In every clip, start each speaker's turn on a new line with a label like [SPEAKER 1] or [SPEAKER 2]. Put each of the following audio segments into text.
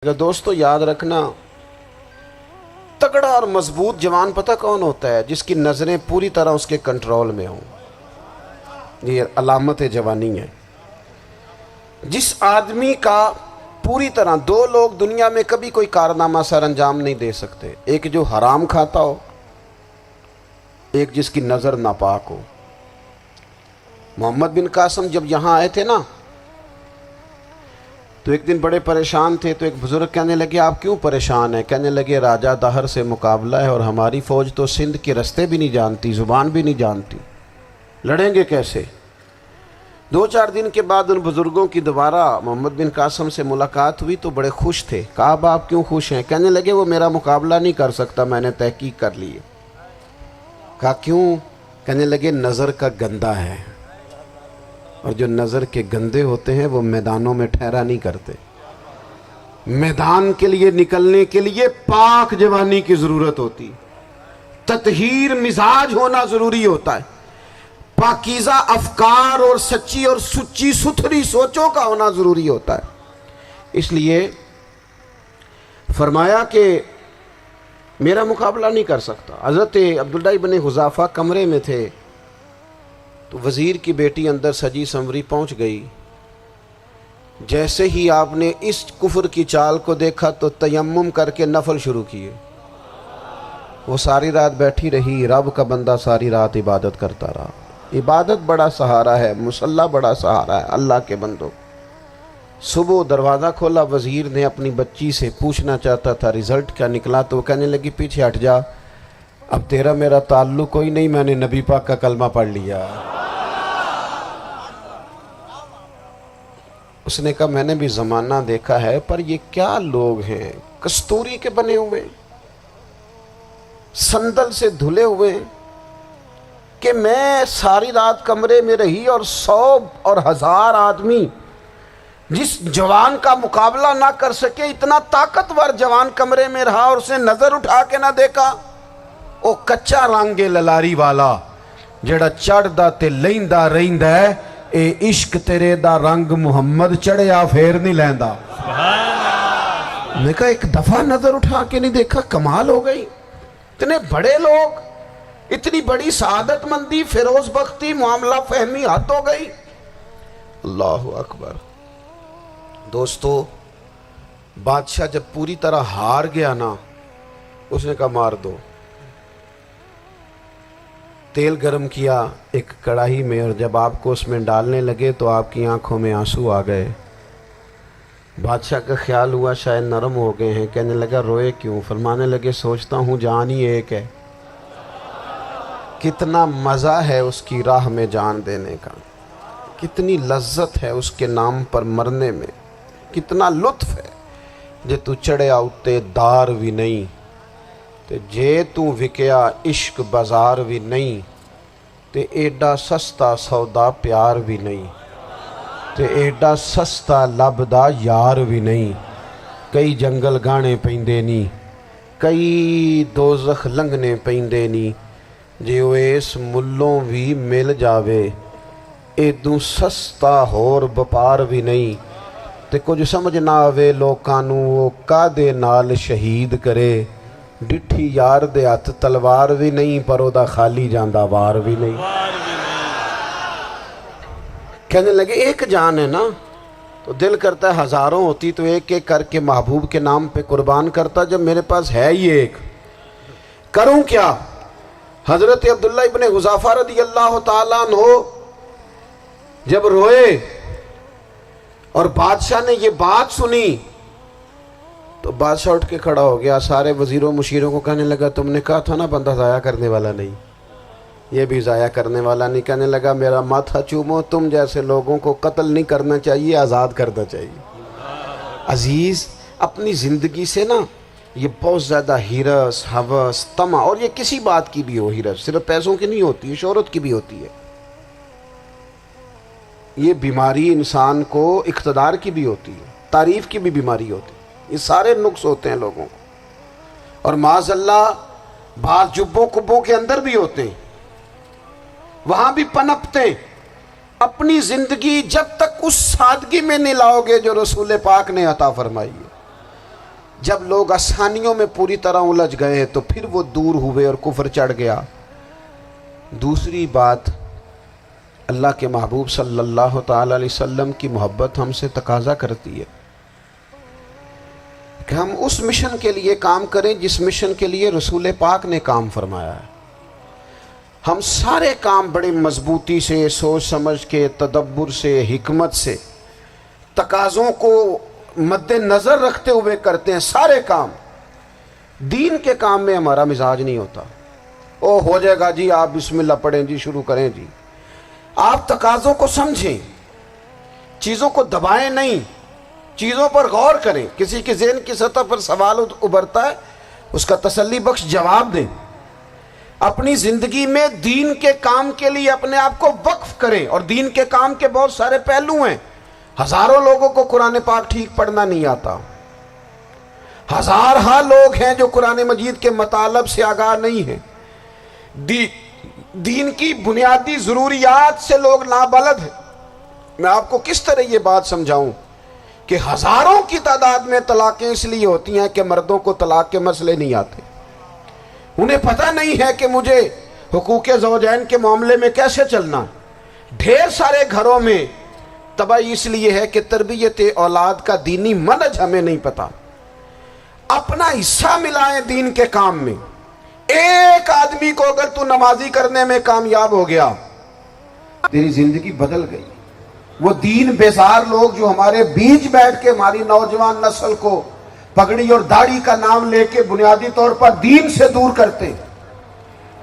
[SPEAKER 1] دوستو یاد رکھنا، تگڑا اور مضبوط جوان پتہ کون ہوتا ہے؟ جس کی نظریں پوری طرح اس کے کنٹرول میں ہوں۔ یہ علامت جوانی ہے۔ جس آدمی کا پوری طرح، دو لوگ دنیا میں کبھی کوئی کارنامہ سر انجام نہیں دے سکتے، ایک جو حرام کھاتا ہو، ایک جس کی نظر ناپاک ہو۔ محمد بن قاسم جب یہاں آئے تھے نا، تو ایک دن بڑے پریشان تھے، تو ایک بزرگ کہنے لگے آپ کیوں پریشان ہیں؟ کہنے لگے راجہ دہر سے مقابلہ ہے اور ہماری فوج تو سندھ کے رستے بھی نہیں جانتی، زبان بھی نہیں جانتی، لڑیں گے کیسے؟ 2-4 دن کے بعد ان بزرگوں کی دوبارہ محمد بن قاسم سے ملاقات ہوئی تو بڑے خوش تھے۔ کہا اب آپ کیوں خوش ہیں؟ کہنے لگے وہ میرا مقابلہ نہیں کر سکتا، میں نے تحقیق کر لی ہے۔ کہا کیوں؟ کہنے لگے نظر کا گندہ ہے، اور جو نظر کے گندے ہوتے ہیں وہ میدانوں میں ٹھہرا نہیں کرتے۔ میدان کے لیے نکلنے کے لیے پاک جوانی کی ضرورت ہوتی، تطہیر مزاج ہونا ضروری ہوتا ہے، پاکیزہ افکار اور سچی اور سچی ستھری سوچوں کا ہونا ضروری ہوتا ہے۔ اس لیے فرمایا کہ میرا مقابلہ نہیں کر سکتا۔ حضرت عبداللہ ابن حذافہ کمرے میں تھے، تو وزیر کی بیٹی اندر سجی سنوری پہنچ گئی۔ جیسے ہی آپ نے اس کفر کی چال کو دیکھا تو تیمم کر کے نفل شروع کیے۔ وہ ساری رات بیٹھی رہی، رب کا بندہ ساری رات عبادت کرتا رہا۔ عبادت بڑا سہارا ہے، مصلی بڑا سہارا ہے اللہ کے بندوں۔ صبح دروازہ کھولا، وزیر نے اپنی بچی سے پوچھنا چاہتا تھا رزلٹ کیا نکلا، تو وہ کہنے لگی پیچھے ہٹ جا، اب تیرا میرا تعلق کوئی نہیں، میں نے نبی پاک کا کلمہ پڑھ لیا۔ اس نے کہا میں نے بھی زمانہ دیکھا ہے، پر یہ کیا لوگ ہیں، کستوری کے بنے ہوئے، سندل سے دھلے ہوئے، کہ میں ساری رات کمرے میں رہی اور 100 اور 1000 آدمی جس جوان کا مقابلہ نہ کر سکے، اتنا طاقتور جوان کمرے میں رہا اور اس نے نظر اٹھا کے نہ دیکھا۔ او کچا رنگ للاری والا جڑا چڑھدا تے لیندا رہندا ہے، اے عشق تیرے دا رنگ محمد چڑھیا پھر نہیں لیندا۔ میں کہا ایک دفعہ نظر اٹھا کے نہیں دیکھا، کمال ہو گئی۔ اتنے بڑے لوگ، اتنی بڑی سعادت مندی، فیروز بختی، معاملہ فہمی حد ہو گئی۔ اللہ اکبر۔ دوستو بادشاہ جب پوری طرح ہار گیا نا، اس نے کہا مار دو۔ تیل گرم کیا ایک کڑاہی میں، اور جب آپ کو اس میں ڈالنے لگے تو آپ کی آنکھوں میں آنسو آ گئے۔ بادشاہ کا خیال ہوا شاید نرم ہو گئے ہیں، کہنے لگا روئے کیوں؟ فرمانے لگے سوچتا ہوں جان ہی ایک ہے، کتنا مزہ ہے اس کی راہ میں جان دینے کا، کتنی لذت ہے اس کے نام پر مرنے میں، کتنا لطف ہے۔ جے تو چڑھیا اتے دار بھی نہیں، تے جے تو وکیا عشق بازار بھی نہیں، تے ایڈا سستا سودا پیار بھی نہیں، تے ایڈا سستا لبدا یار بھی نہیں۔ کئی جنگل گانے پیندے نہیں، کئی دوزخ لنگنے پیندے نہیں، جے وہ اس ملوں بھی مل جاوے، ایدوں سستا ہور بپار بھی نہیں۔ تے کچھ سمجھ نہ آوے لوکاں نوں وہ کادے نال شہید کرے، ڈٹھی یار دے ہاتھ تلوار بھی نہیں، پر او دا خالی جاندہ وار بھی نہیں۔ کہنے لگے ایک جان ہے نا، تو دل کرتا ہے ہزاروں ہوتی تو ایک ایک کر کے محبوب کے نام پہ قربان کرتا، جب میرے پاس ہے ہی ایک، کروں کیا؟ حضرت عبداللہ ابن حذافہ رضی اللہ تعالیٰ عنہ جب روئے اور بادشاہ نے یہ بات سنی، تو بادشاہ اٹھ کے کھڑا ہو گیا، سارے وزیروں مشیروں کو کہنے لگا تم نے کہا تھا نا بندہ ضائع کرنے والا نہیں، یہ بھی ضائع کرنے والا نہیں۔ کہنے لگا میرا ماتھا چومو، تم جیسے لوگوں کو قتل نہیں کرنا چاہیے، آزاد کرنا چاہیے۔ عزیز اپنی زندگی سے نا یہ بہت زیادہ ہرس، ہوس، طمع، اور یہ کسی بات کی بھی ہو، ہرس صرف پیسوں کی نہیں ہوتی ہے، شہرت کی بھی ہوتی ہے، یہ بیماری انسان کو اقتدار کی بھی ہوتی ہے، تعریف کی بھی بیماری ہوتی ہے، یہ سارے نقص ہوتے ہیں لوگوں کو، اور معاذ اللہ بعض جبوں کبوں کے اندر بھی ہوتے ہیں، وہاں بھی پنپتے ہیں۔ اپنی زندگی جب تک اس سادگی میں نہیں لاؤ گے جو رسول پاک نے عطا فرمائی ہے، جب لوگ آسانیوں میں پوری طرح الجھ گئے تو پھر وہ دور ہوئے اور کفر چڑھ گیا۔ دوسری بات، اللہ کے محبوب صلی اللہ تعالی علیہ وسلم کی محبت ہم سے تقاضا کرتی ہے کہ ہم اس مشن کے لیے کام کریں جس مشن کے لیے رسول پاک نے کام فرمایا ہے۔ ہم سارے کام بڑے مضبوطی سے، سوچ سمجھ کے، تدبر سے، حکمت سے، تقاضوں کو مد نظر رکھتے ہوئے کرتے ہیں سارے کام۔ دین کے کام میں ہمارا مزاج نہیں ہوتا، او ہو جائے گا جی، آپ بسم اللہ پڑھیں جی، شروع کریں جی۔ آپ تقاضوں کو سمجھیں، چیزوں کو دبائیں نہیں، چیزوں پر غور کریں۔ کسی کے ذہن کی سطح پر سوال ابھرتا ہے، اس کا تسلی بخش جواب دیں۔ اپنی زندگی میں دین کے کام کے لیے اپنے آپ کو وقف کریں، اور دین کے کام کے بہت سارے پہلو ہیں۔ ہزاروں لوگوں کو قرآن پاک ٹھیک پڑھنا نہیں آتا، ہزارہا لوگ ہیں جو قرآن مجید کے مطالب سے آگاہ نہیں ہیں، دین کی بنیادی ضروریات سے لوگ نابلد ہیں۔ میں آپ کو کس طرح یہ بات سمجھاؤں کہ ہزاروں کی تعداد میں طلاقیں اس لیے ہوتی ہیں کہ مردوں کو طلاق کے مسئلے نہیں آتے، انہیں پتہ نہیں ہے کہ مجھے حقوق زوجین کے معاملے میں کیسے چلنا۔ ڈھیر سارے گھروں میں تباہی اس لیے ہے کہ تربیت اولاد کا دینی منہج ہمیں نہیں پتا۔ اپنا حصہ ملائیں دین کے کام میں۔ ایک آدمی کو اگر تو نمازی کرنے میں کامیاب ہو گیا، تیری زندگی بدل گئی۔ وہ دین بیزار لوگ جو ہمارے بیچ بیٹھ کے ہماری نوجوان نسل کو پگڑی اور داڑھی کا نام لے کے بنیادی طور پر دین سے دور کرتے،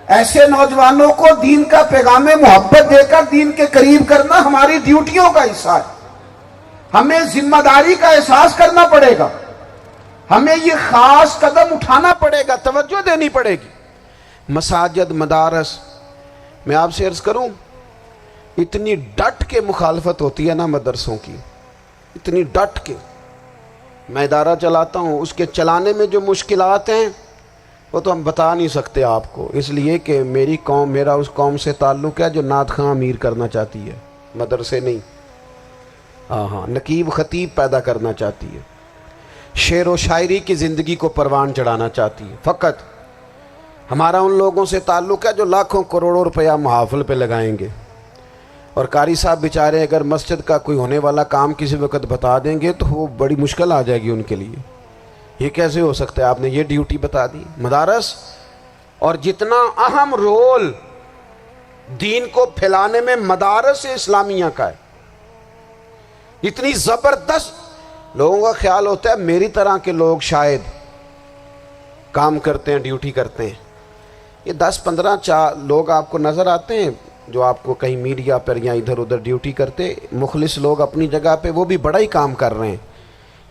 [SPEAKER 1] ایسے نوجوانوں کو دین کا پیغام محبت دے کر دین کے قریب کرنا ہماری ڈیوٹیوں کا حصہ ہے۔ ہمیں ذمہ داری کا احساس کرنا پڑے گا، ہمیں یہ خاص قدم اٹھانا پڑے گا، توجہ دینی پڑے گی۔ مساجد، مدارس، میں آپ سے عرض کروں، اتنی ڈٹ کے مخالفت ہوتی ہے نا مدرسوں کی، اتنی ڈٹ کے۔ میں ادارہ چلاتا ہوں، اس کے چلانے میں جو مشکلات ہیں وہ تو ہم بتا نہیں سکتے آپ کو، اس لیے کہ میری قوم، میرا اس قوم سے تعلق ہے جو نعت خواں امیر کرنا چاہتی ہے، مدرسے نہیں۔ ہاں، نقیب خطیب پیدا کرنا چاہتی ہے، شعر و شاعری کی زندگی کو پروان چڑھانا چاہتی ہے۔ فقط ہمارا ان لوگوں سے تعلق ہے جو لاکھوں کروڑوں روپیہ محافل پہ لگائیں گے، اور قاری صاحب بیچارے اگر مسجد کا کوئی ہونے والا کام کسی وقت بتا دیں گے تو وہ بڑی مشکل آ جائے گی ان کے لیے۔ یہ کیسے ہو سکتا ہے، آپ نے یہ ڈیوٹی بتا دی۔ مدارس، اور جتنا اہم رول دین کو پھیلانے میں مدارس اسلامیہ کا ہے، اتنی زبردست، لوگوں کا خیال ہوتا ہے میری طرح کے لوگ شاید کام کرتے ہیں، ڈیوٹی کرتے ہیں۔ یہ 10-15 لوگ آپ کو نظر آتے ہیں جو آپ کو کہیں میڈیا پر یا ادھر ادھر ڈیوٹی کرتے، مخلص لوگ اپنی جگہ پہ، وہ بھی بڑا ہی کام کر رہے ہیں،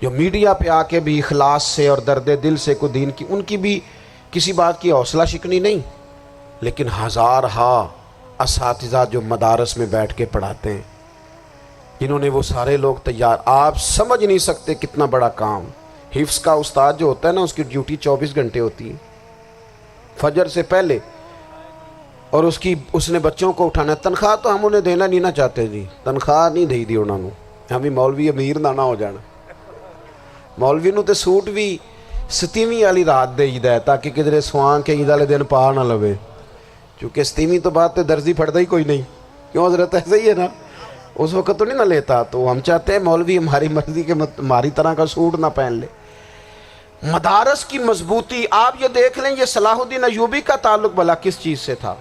[SPEAKER 1] جو میڈیا پہ آ کے بھی اخلاص سے اور درد دل سے کو دین کی، ان کی بھی کسی بات کی حوصلہ شکنی نہیں۔ لیکن ہزارہا اساتذہ جو مدارس میں بیٹھ کے پڑھاتے ہیں، جنہوں نے وہ سارے لوگ تیار، آپ سمجھ نہیں سکتے کتنا بڑا کام۔ حفظ کا استاد جو ہوتا ہے نا، اس کی ڈیوٹی 24 گھنٹے ہوتی ہے، فجر سے پہلے، اور اس نے بچوں کو اٹھانا۔ تنخواہ تو ہم انہیں دینا نہیں نہ چاہتے جی، تنخواہ نہیں دے دی انہوں نے، ہمیں مولوی امیر نہ ہو جانا۔ مولوی نو تے سوٹ بھی 27ویں والی رات دے ہے تاکہ کدھر سوان کے عید والے دن پا نہ لوے، چونکہ 27ویں تو بعد تے درزی پھڑتا ہی کوئی نہیں، کیوں حضرت؟ ایسے ہی ہے نا، اس وقت تو نہیں نہ لیتا۔ تو ہم چاہتے ہیں مولوی ہماری مرضی کے ہماری طرح کا سوٹ نہ پہن لے۔ مدارس کی مضبوطی، آپ یہ دیکھ لیں، یہ صلاح الدین ایوبی کا تعلق بھلا کس چیز سے تھا؟